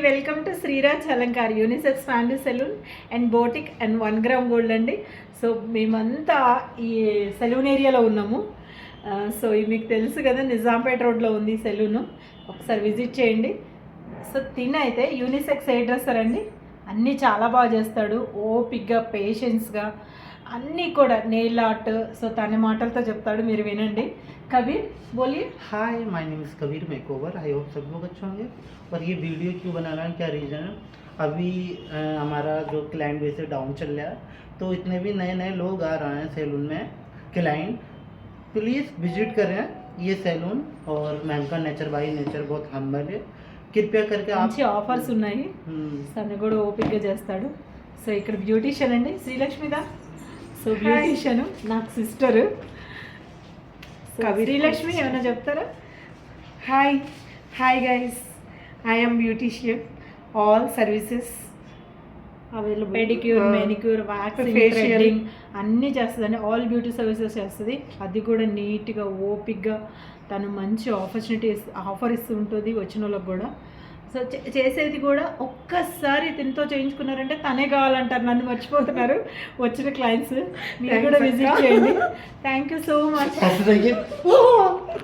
Welcome to Sriraj Alankar unisex family salon and boutique and 1 gram gold అండి. So మేమంతా ఈ salon ఏరియాలో ఉన్నాము. సో ఇది మీకు తెలుసు కదా, నిజాంపేట రోడ్లో ఉంది సెలూను. ఒకసారి విజిట్ చేయండి. సో అయితే యూనిసెక్స్ హెయిర్ డ్రెస్సర్ అండి. అన్నీ చాలా బాగా చేస్తాడు, ఓపిక్గా పేషెన్స్గా అన్నీ కూడా నెయిల్ ఆర్ట్. సో తన మాటలతో చెప్తాడు, మీరు వినండి. कबीर बोलिए. Hi, my name is Kabir makeover. I hope सब लोग अच्छे होंगे. और ये वीडियो क्यों बनाना है, क्या रीज़न है? अभी हमारा जो क्लाइंट बेस है डाउन चल रहा है, तो इतने भी नए नए लोग आ रहे हैं सैलून में. क्लाइंट प्लीज़ विजिट करें ये सैलून. और मैम का नेचर बाय नेचर बहुत हम्बल है. कृपया करके आप మంచి ఆఫర్స్ ఉన్నాయి. తను కూడా ఓపిక్గా చేస్తాడు. సో ఇక్కడ బ్యూటీషియన్ అండి, శ్రీలక్ష్మిదా. సో బ్యూటీషియన్ నాకు సిస్టర్. శ్రీలక్ష్మి ఏమైనా చెప్తారా? Hi guys, I am beautician. All services available. Pedicure, manicure, waxing, threading అన్నీ చేస్తుందండి. ఆల్ బ్యూటీ సర్వీసెస్ చేస్తుంది. అది కూడా నీట్గా ఓపిక్గా తను మంచి ఆఫర్ ఇస్తూ ఉంటుంది వచ్చిన వాళ్ళకి కూడా. సో చేసేది కూడా ఒక్కసారి తినతో చేయించుకున్నారంటే తనే కావాలంటారు, నన్ను మర్చిపోతున్నారు వచ్చిన క్లయింట్స్. మీరు కూడా విజిట్ చేయండి. Thank you so much.